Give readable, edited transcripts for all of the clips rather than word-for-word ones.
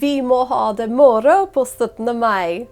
Vi må ha det moro på syttende maj.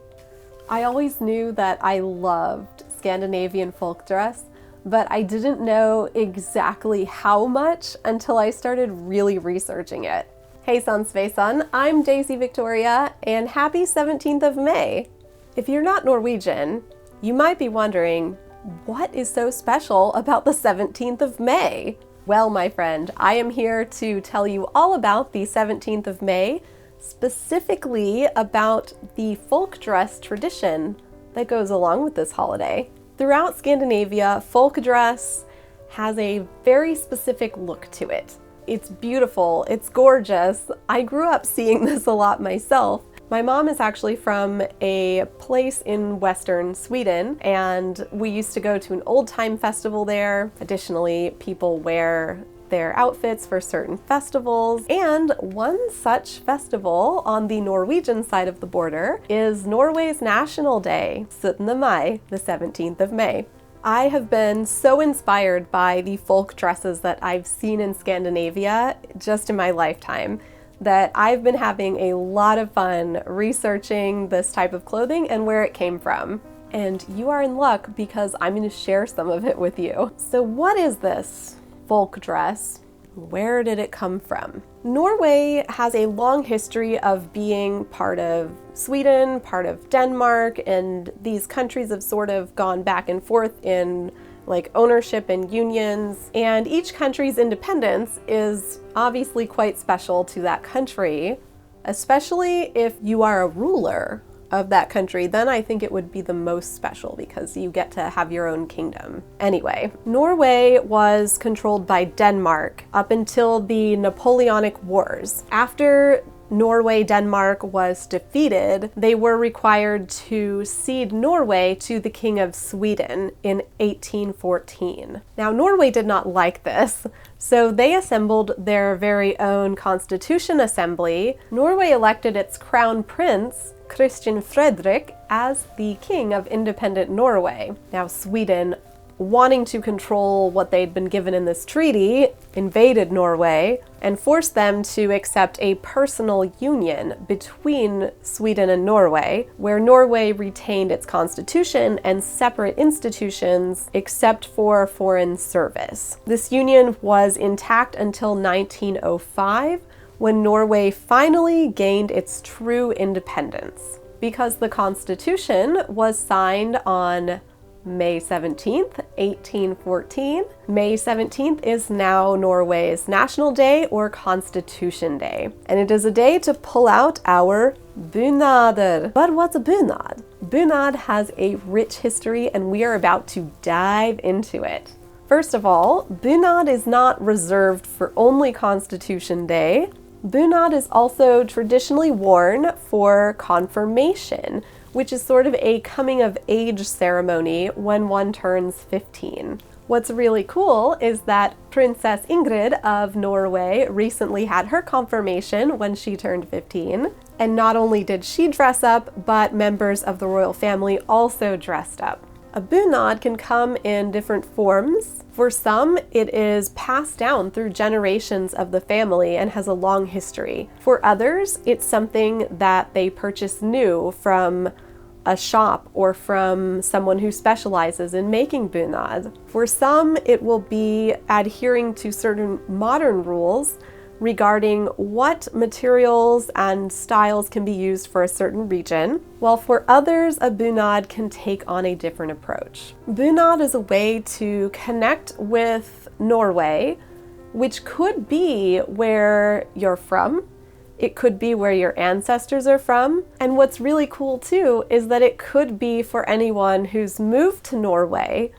I always knew that I loved Scandinavian folk dress, but I didn't know exactly how much until I started really researching it. Hey Sveisan, I'm Daisy Viktoria, and happy 17th of May. If you're not Norwegian, you might be wondering, what is so special about the 17th of May? Well, my friend, I am here to tell you all about the 17th of May, specifically about the folk dress tradition that goes along with this holiday. Throughout Scandinavia, folk dress has a very specific look to it. It's beautiful, it's gorgeous. I grew up seeing this a lot myself. My mom is actually from a place in western Sweden, and we used to go to an old time festival there. Additionally, people wear their outfits for certain festivals, and one such festival on the Norwegian side of the border is Norway's National Day, syttende maj, the 17th of May. I have been so inspired by the folk dresses that I've seen in Scandinavia just in my lifetime that I've been having a lot of fun researching this type of clothing and where it came from. And you are in luck because I'm going to share some of it with you. So what is this folk dress? Where did it come from? Norway has a long history of being part of Sweden, part of Denmark, and these countries have sort of gone back and forth in like ownership and unions, and each country's independence is obviously quite special to that country, especially if you are a ruler of that country. Then I think it would be the most special because you get to have your own kingdom. Anyway, Norway was controlled by Denmark up until the Napoleonic Wars. After Denmark was defeated, they were required to cede Norway to the King of Sweden in 1814. Now, Norway did not like this, so they assembled their very own constitution assembly. Norway elected its crown prince, Christian Frederick, as the king of independent Norway. Now, Sweden, wanting to control what they'd been given in this treaty, invaded Norway and forced them to accept a personal union between Sweden and Norway, where Norway retained its constitution and separate institutions except for foreign service. This union was intact until 1905, when Norway finally gained its true independence. Because the constitution was signed on May 17th, 1814. May 17th is now Norway's National Day or Constitution Day. And it is a day to pull out our bunader. But what's a bunad? Bunad has a rich history and we are about to dive into it. First of all, bunad is not reserved for only Constitution Day. Bunad is also traditionally worn for confirmation, which is sort of a coming-of-age ceremony when one turns 15. What's really cool is that Princess Ingrid of Norway recently had her confirmation when she turned 15. And not only did she dress up, but members of the royal family also dressed up. A bunad can come in different forms. For some, it is passed down through generations of the family and has a long history. For others, it's something that they purchase new from a shop or from someone who specializes in making bunad. For some, it will be adhering to certain modern rules regarding what materials and styles can be used for a certain region, while for others, a bunad can take on a different approach. Bunad is a way to connect with Norway, which could be where you're from. It could be where your ancestors are from. And what's really cool too is that it could be for anyone who's moved to Norway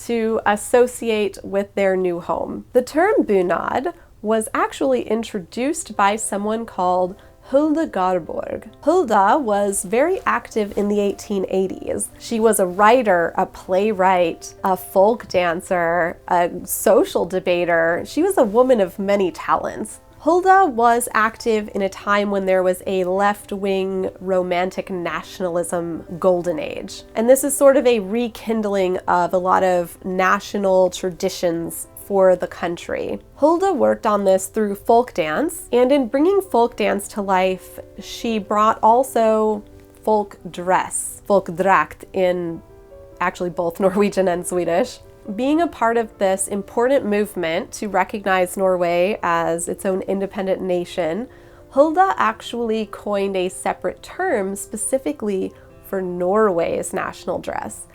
to associate with their new home. The term bunad was actually introduced by someone called Hulda Garborg. Hulda was very active in the 1880s. She was a writer, a playwright, a folk dancer, a social debater. She was a woman of many talents. Hulda was active in a time when there was a left-wing romantic nationalism golden age. And this is sort of a rekindling of a lot of national traditions for the country. Hulda worked on this through folk dance, and in bringing folk dance to life, she brought also folk dress, Folkedrakt in actually both Norwegian and Swedish. Being a part of this important movement to recognize Norway as its own independent nation, Hulda actually coined a separate term specifically for Norway's national dress,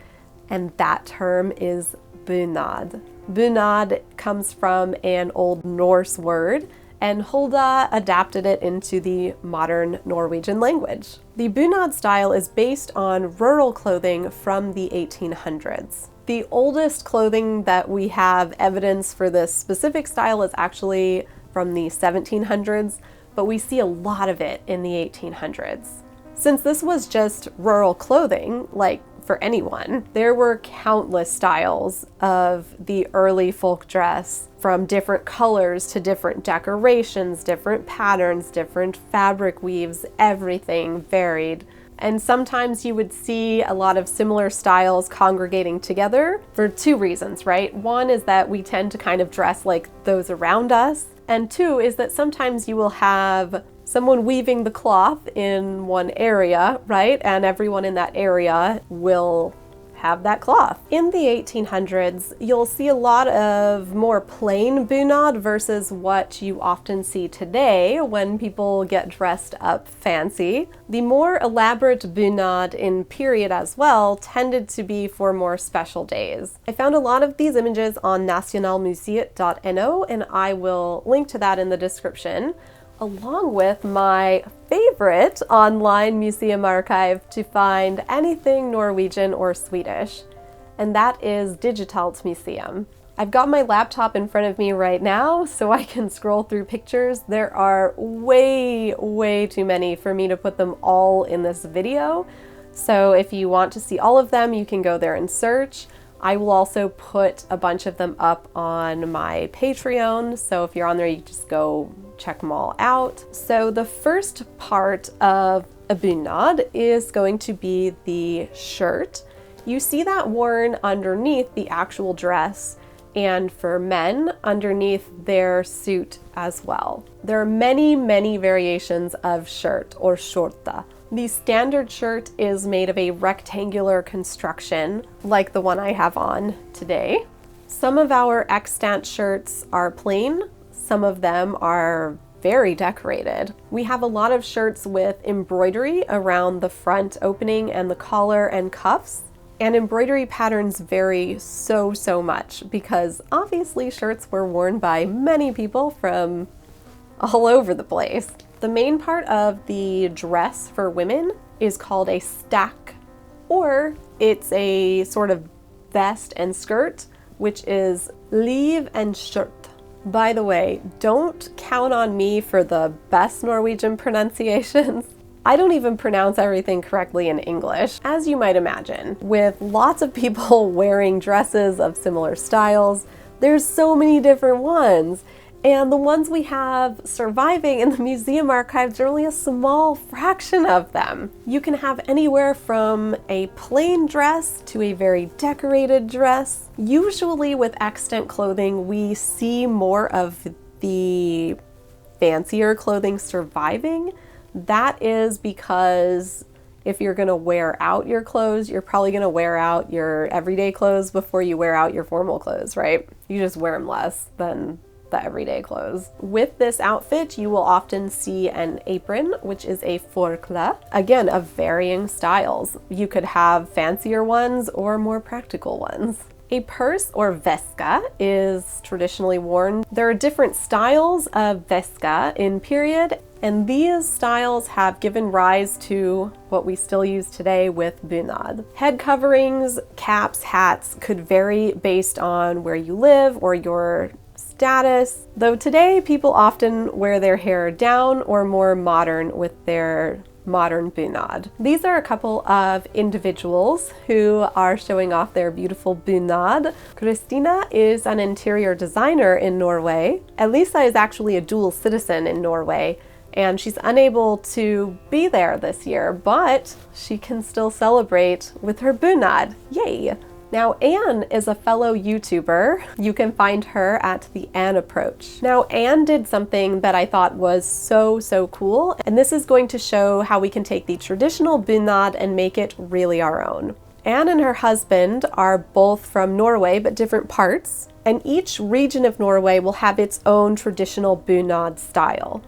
and that term is bunad. Bunad comes from an Old Norse word, and Hulda adapted it into the modern Norwegian language. The bunad style is based on rural clothing from the 1800s. The oldest clothing that we have evidence for this specific style is actually from the 1700s, but we see a lot of it in the 1800s. Since this was just rural clothing, like for anyone, there were countless styles of the early folk dress, from different colors to different decorations, different patterns, different fabric weaves, everything varied. And sometimes you would see a lot of similar styles congregating together for two reasons, right? One is that we tend to kind of dress like those around us, and two is that sometimes you will have someone weaving the cloth in one area, right? And everyone in that area will have that cloth. In the 1800s, you'll see a lot of more plain bunad versus what you often see today when people get dressed up fancy. The more elaborate bunad in period as well tended to be for more special days. I found a lot of these images on nationalmuseet.no, and I will link to that in the description, along with my favorite online museum archive to find anything Norwegian or Swedish, and that is Digitalt Museum. I've got my laptop in front of me right now so I can scroll through pictures. There are way too many for me to put them all in this video, so if you want to see all of them, you can go there and search. I will also put a bunch of them up on my Patreon, so if you're on there, you just go check them all out. So the first part of a bunad is going to be the shirt. You see that worn underneath the actual dress, and for men, underneath their suit as well. There are many variations of shirt, or skjorte. The standard shirt is made of a rectangular construction, like the one I have on today. Some of our extant shirts are plain, some of them are very decorated. We have a lot of shirts with embroidery around the front opening and the collar and cuffs. And embroidery patterns vary so much because obviously shirts were worn by many people from all over the place. The main part of the dress for women is called a stack, or it's a sort of vest and skirt, which is liv and skjort. By the way, don't count on me for the best Norwegian pronunciations. I don't even pronounce everything correctly in English, as you might imagine. With lots of people wearing dresses of similar styles, there's so many different ones. And the ones we have surviving in the museum archives are only a small fraction of them. You can have anywhere from a plain dress to a very decorated dress. Usually with extant clothing, we see more of the fancier clothing surviving. That is because if you're gonna wear out your clothes, you're probably gonna wear out your everyday clothes before you wear out your formal clothes, right? You just wear them less than the everyday clothes. With this outfit, you will often see an apron, which is a forkle, again, of varying styles. You could have fancier ones or more practical ones. A purse or veska is traditionally worn. There are different styles of veska in period, and these styles have given rise to what we still use today with bunad. Head coverings, caps, hats could vary based on where you live or your status, though today people often wear their hair down or more modern with their modern bunad. These are a couple of individuals who are showing off their beautiful bunad. Kristin is an interior designer in Norway. Elsa is actually a dual citizen in Norway, and she's unable to be there this year, but she can still celebrate with her bunad. Yay! Now, Anne is a fellow YouTuber. You can find her at the Anne Approach. Now, Anne did something that I thought was so cool, and this is going to show how we can take the traditional bunad and make it really our own. Anne and her husband are both from Norway, but different parts, and each region of Norway will have its own traditional bunad style.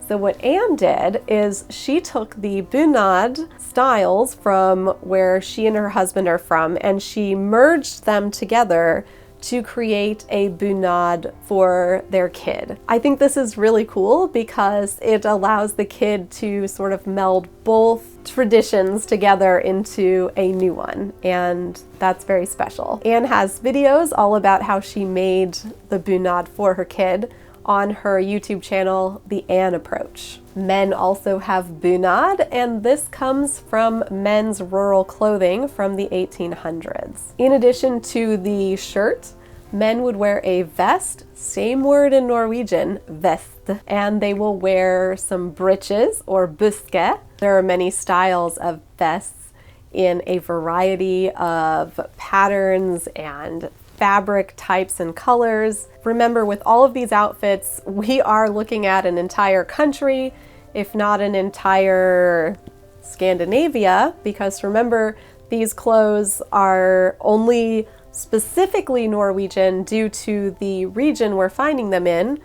So what Anne did is she took the bunad styles from where she and her husband are from, and she merged them together to create a bunad for their kid. I think this is really cool because it allows the kid to sort of meld both traditions together into a new one, and that's very special. Anne has videos all about how she made the bunad for her kid on her YouTube channel, The Anne Approach. Men also have bunad, and this comes from men's rural clothing from the 1800s. In addition to the shirt, men would wear a vest, same word in Norwegian, vest, and they will wear some breeches or buske. There are many styles of vests in a variety of patterns and fabric types and colors. Remember, with all of these outfits, we are looking at an entire country, if not an entire Scandinavia, because remember, these clothes are only specifically Norwegian due to the region we're finding them in,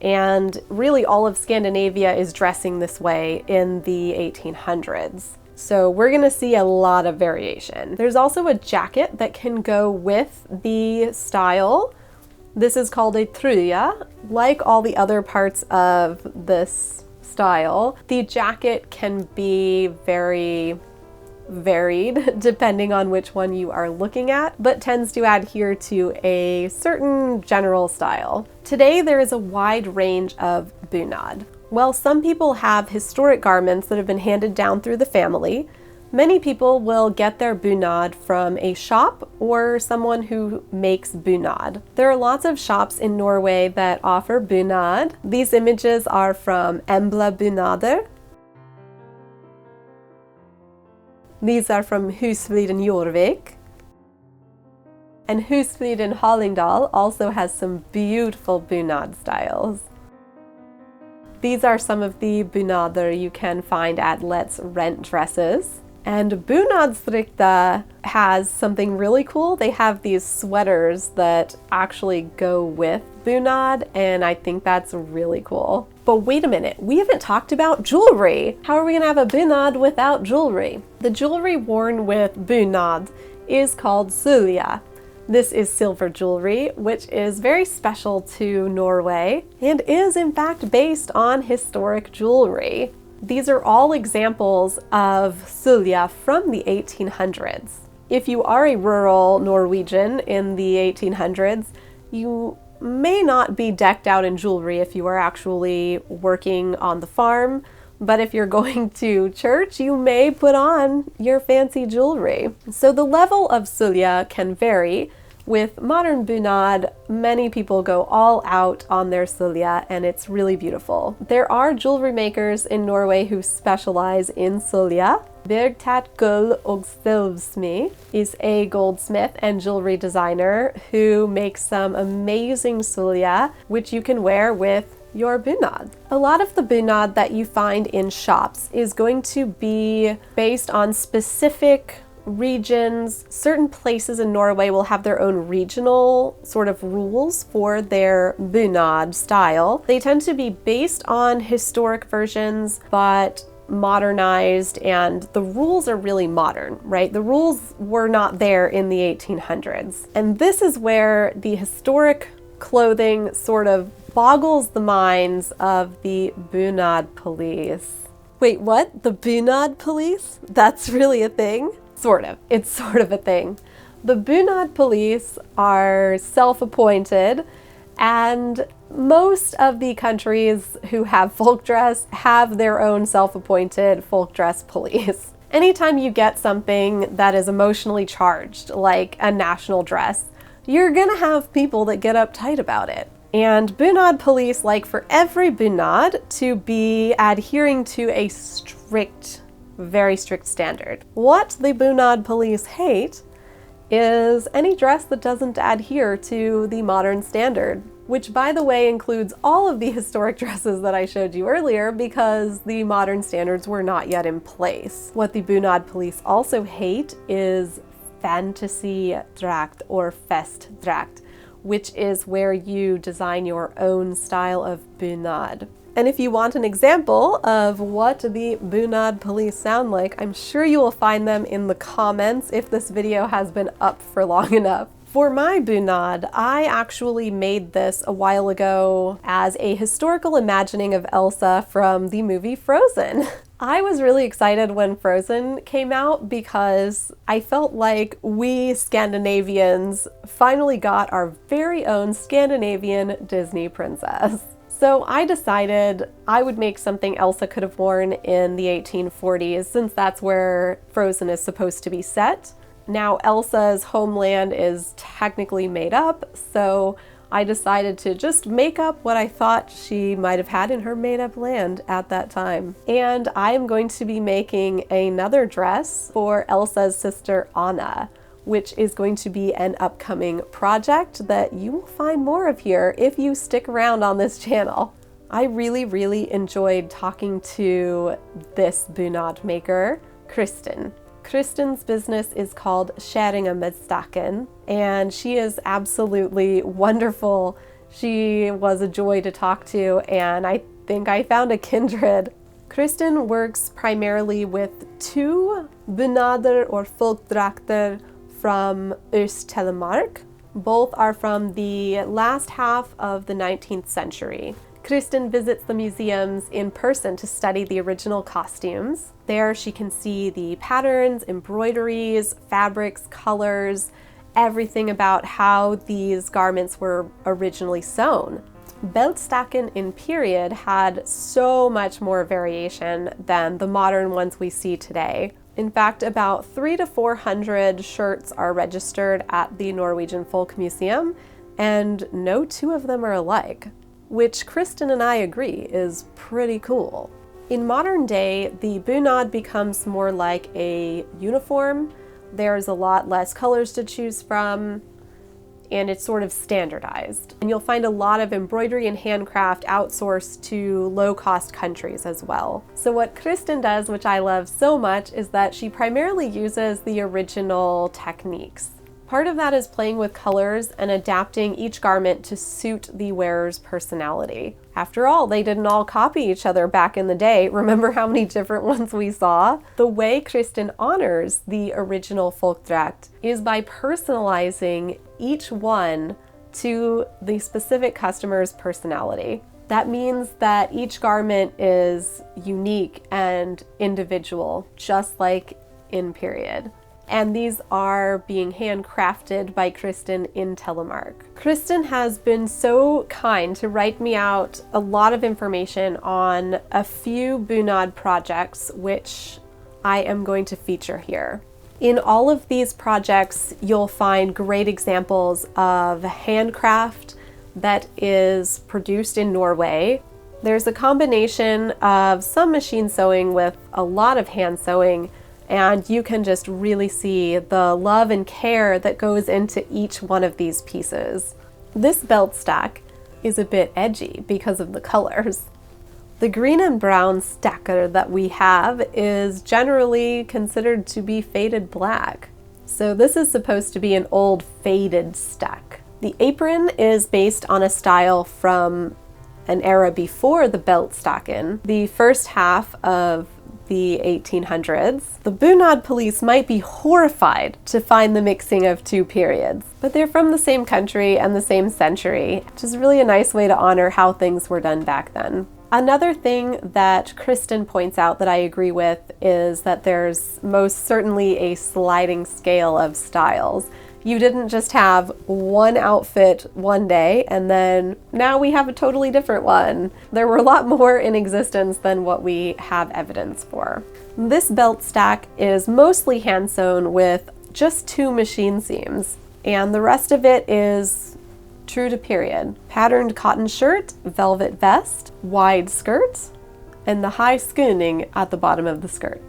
and really all of Scandinavia is dressing this way in the 1800s. So we're gonna see a lot of variation. There's also a jacket that can go with the style. This is called a trøye. Like all the other parts of this style, the jacket can be very varied depending on which one you are looking at, but tends to adhere to a certain general style. Today there is a wide range of bunad. While some people have historic garments that have been handed down through the family, many people will get their bunad from a shop or someone who makes bunad. There are lots of shops in Norway that offer bunad. These images are from Embla Bunader. These are from Husflid in Jorvik. And Husflid in Hallingdal also has some beautiful bunad styles. These are some of the bunader you can find at Let's Rent Dresses. And Bunadstrikta has something really cool. They have these sweaters that actually go with bunad, and I think that's really cool. But wait a minute, we haven't talked about jewelry. How are we gonna have a bunad without jewelry? The jewelry worn with bunad is called sølje. This is silver jewelry, which is very special to Norway and is in fact based on historic jewelry. These are all examples of sølje from the 1800s. If you are a rural Norwegian in the 1800s, you may not be decked out in jewelry if you are actually working on the farm, but if you're going to church, you may put on your fancy jewelry. So the level of sølje can vary. With modern bunad, many people go all out on their sølje, and it's really beautiful. There are jewelry makers in Norway who specialize in sølje. Bergtatt Gull og Silvsmith is a goldsmith and jewelry designer who makes some amazing sølje, which you can wear with your bunad. A lot of the bunad that you find in shops is going to be based on specific regions. Certain places in Norway will have their own regional sort of rules for their bunad style. They tend to be based on historic versions, but modernized, and the rules are really modern, right? The rules were not there in the 1800s. And this is where the historic clothing sort of boggles the minds of the bunad police. Wait, what? The bunad police? That's really a thing? Sort of. It's sort of a thing. The bunad police are self-appointed, and most of the countries who have folk dress have their own self-appointed folk dress police. Anytime you get something that is emotionally charged, like a national dress, you're gonna have people that get uptight about it. And bunad police like for every bunad to be adhering to a strict, very strict standard. What the bunad police hate is any dress that doesn't adhere to the modern standard, which by the way includes all of the historic dresses that I showed you earlier because the modern standards were not yet in place. What the Bunad police also hate is fantasidrakt or festdrakt, which is where you design your own style of bunad. And if you want an example of what the Bunad police sound like, I'm sure you will find them in the comments if this video has been up for long enough. For my bunad, I actually made this a while ago as a historical imagining of Elsa from the movie Frozen. I was really excited when Frozen came out because I felt like we Scandinavians finally got our very own Scandinavian Disney princess. So I decided I would make something Elsa could have worn in the 1840s since that's where Frozen is supposed to be set. Now Elsa's homeland is technically made up, so I decided to just make up what I thought she might have had in her made-up land at that time. And I am going to be making another dress for Elsa's sister Anna, which is going to be an upcoming project that you will find more of here if you stick around on this channel. I really enjoyed talking to this bunad maker, Kristin. Kristin's business is called Syttende Medstaken, and she is absolutely wonderful. She was a joy to talk to, and I think I found a kindred. Kristin works primarily with two bunader or Folkedrakter from Øst-Telemark. Both are from the last half of the 19th century. Kristin visits the museums in person to study the original costumes. There she can see the patterns, embroideries, fabrics, colors, everything about how these garments were originally sewn. Beltstacken in period had so much more variation than the modern ones we see today. In fact, about 300 to 400 shirts are registered at the Norwegian Folk Museum, and no two of them are alike, which Kristin and I agree is pretty cool. In modern day, the bunad becomes more like a uniform. There's a lot less colors to choose from, and it's sort of standardized. And you'll find a lot of embroidery and handcraft outsourced to low-cost countries as well. So what Kristin does, which I love so much, is that she primarily uses the original techniques. Part of that is playing with colors and adapting each garment to suit the wearer's personality. After all, they didn't all copy each other back in the day. Remember how many different ones we saw? The way Kristin honors the original Folkedrakt is by personalizing each one to the specific customer's personality. That means that each garment is unique and individual, just like in period. And these are being handcrafted by Kristin in Telemark. Kristin has been so kind to write me out a lot of information on a few bunad projects, which I am going to feature here. In all of these projects, you'll find great examples of handcraft that is produced in Norway. There's a combination of some machine sewing with a lot of hand sewing, and you can just really see the love and care that goes into each one of these pieces. This belt stack is a bit edgy because of the colors. The green and brown stacker that we have is generally considered to be faded black. So this is supposed to be an old faded stack. The apron is based on a style from an era before the belt stacken, the first half of the 1800s. The Bunad police might be horrified to find the mixing of two periods, but they're from the same country and the same century, which is really a nice way to honor how things were done back then. Another thing that Kristin points out that I agree with is that there's most certainly a sliding scale of styles. You didn't just have one outfit one day and then now we have a totally different one. There were a lot more in existence than what we have evidence for. This belt stack is mostly hand sewn with just 2 machine seams, and the rest of it is true to period. Patterned cotton shirt, velvet vest, wide skirt, and the high skirting at the bottom of the skirt.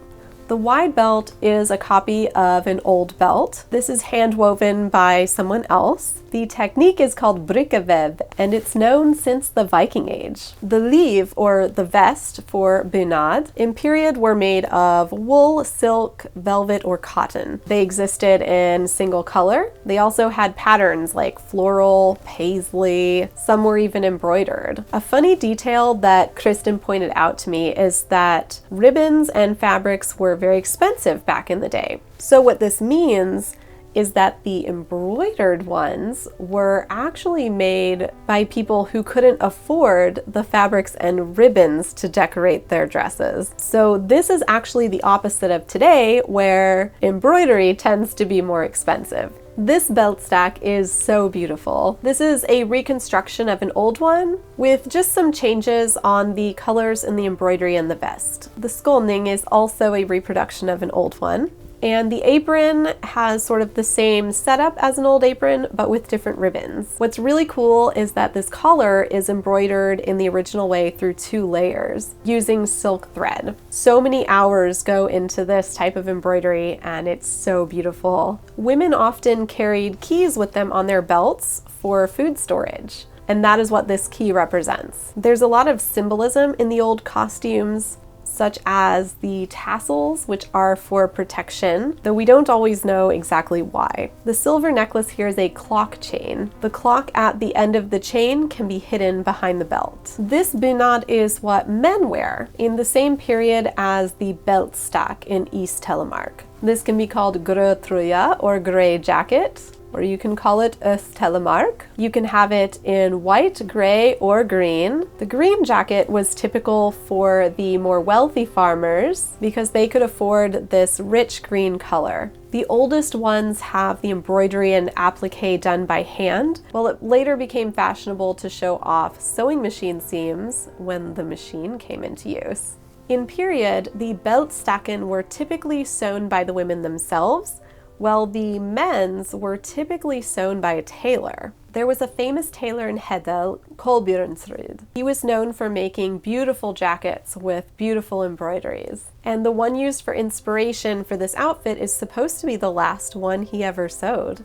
The wide belt is a copy of an old belt. This is hand woven by someone else. The technique is called bryggewev, and it's known since the Viking Age. The liv, or the vest for bunad, in period were made of wool, silk, velvet, or cotton. They existed in single color. They also had patterns like floral, paisley, some were even embroidered. A funny detail that Kristin pointed out to me is that ribbons and fabrics were very expensive back in the day. So what this means is that the embroidered ones were actually made by people who couldn't afford the fabrics and ribbons to decorate their dresses. So this is actually the opposite of today, where embroidery tends to be more expensive. This belt stack is so beautiful. This is a reconstruction of an old one with just some changes on the colors in the embroidery and the vest. The skolning is also a reproduction of an old one. And the apron has sort of the same setup as an old apron, but with different ribbons. What's really cool is that this collar is embroidered in the original way through 2 layers using silk thread. So many hours go into this type of embroidery, and it's so beautiful. Women often carried keys with them on their belts for food storage, and that is what this key represents. There's a lot of symbolism in the old costumes, such as the tassels, which are for protection, though we don't always know exactly why. The silver necklace here is a clock chain. The clock at the end of the chain can be hidden behind the belt. This bunad is what men wear in the same period as the belt stack in East Telemark. This can be called grøtrøya or gray jacket, or you can call it Øst-Telemark. You can have it in white, gray, or green. The green jacket was typical for the more wealthy farmers because they could afford this rich green color. The oldest ones have the embroidery and applique done by hand, while it later became fashionable to show off sewing machine seams when the machine came into use. In period, the beltstakken were typically sewn by the women themselves, while the men's were typically sewn by a tailor. There was a famous tailor in Hedel, Kolbjørnsrud. He was known for making beautiful jackets with beautiful embroideries. And the one used for inspiration for this outfit is supposed to be the last one he ever sewed.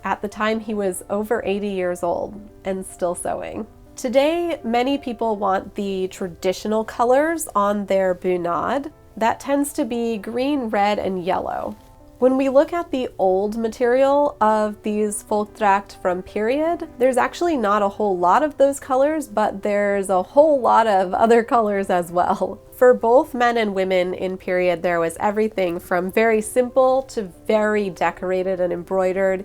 At the time, he was over 80 years old and still sewing. Today, many people want the traditional colors on their bunad. That tends to be green, red, and yellow. When we look at the old material of these Folkedrakt from period, there's actually not a whole lot of those colors, but there's a whole lot of other colors as well. For both men and women in period, there was everything from very simple to very decorated and embroidered,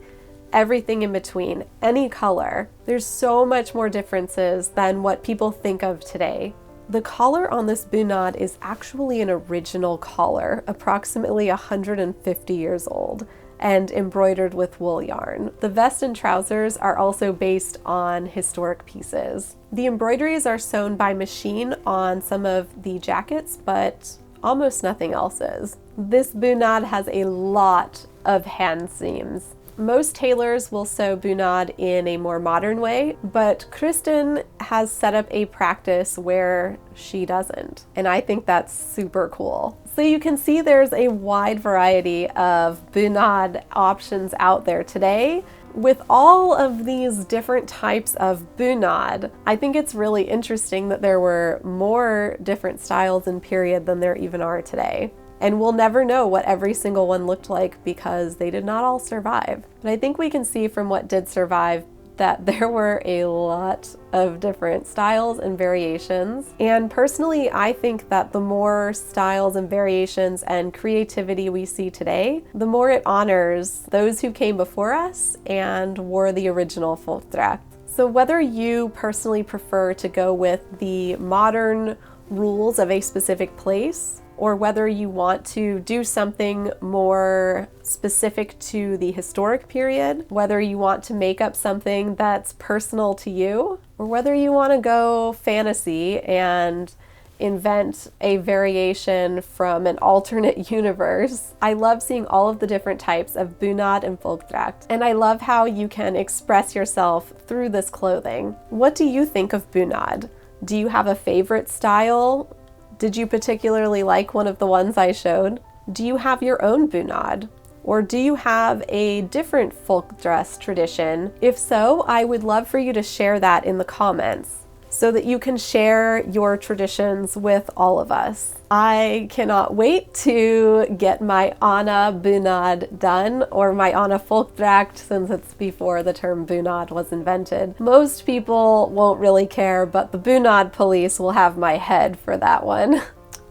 everything in between, any color. There's so much more differences than what people think of today. The collar on this bunad is actually an original collar, approximately 150 years old, and embroidered with wool yarn. The vest and trousers are also based on historic pieces. The embroideries are sewn by machine on some of the jackets, but almost nothing else is. This bunad has a lot of hand seams. Most tailors will sew bunad in a more modern way, but Kristin has set up a practice where she doesn't, and I think that's super cool. So you can see there's a wide variety of bunad options out there today. With all of these different types of bunad, I think it's really interesting that there were more different styles in period than there even are today. And we'll never know what every single one looked like because they did not all survive. But I think we can see from what did survive that there were a lot of different styles and variations. And personally, I think that the more styles and variations and creativity we see today, the more it honors those who came before us and wore the original Folkedrakt. So whether you personally prefer to go with the modern rules of a specific place, or whether you want to do something more specific to the historic period, whether you want to make up something that's personal to you, or whether you want to go fantasy and invent a variation from an alternate universe. I love seeing all of the different types of bunad and Folkedrakt, and I love how you can express yourself through this clothing. What do you think of bunad? Do you have a favorite style? Did you particularly like one of the ones I showed? Do you have your own bunad? Or do you have a different folk dress tradition? If so, I would love for you to share that in the comments so that you can share your traditions with all of us. I cannot wait to get my Anna Bunad done, or my Anna Folkedrakt, since it's before the term Bunad was invented. Most people won't really care, but the Bunad police will have my head for that one.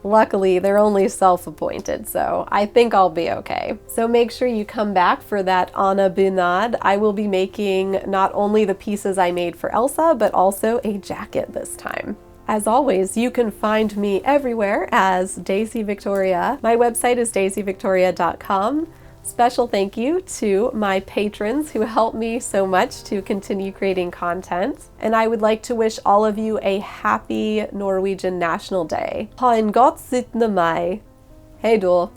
Luckily, they're only self-appointed, so I think I'll be okay. So make sure you come back for that Anna Bunad. I will be making not only the pieces I made for Elsa, but also a jacket this time. As always, you can find me everywhere as Daisy Viktoria. My website is daisyviktoria.com. Special thank you to my patrons who help me so much to continue creating content. And I would like to wish all of you a happy Norwegian National Day. Ha en godt 17. mai. Hei då!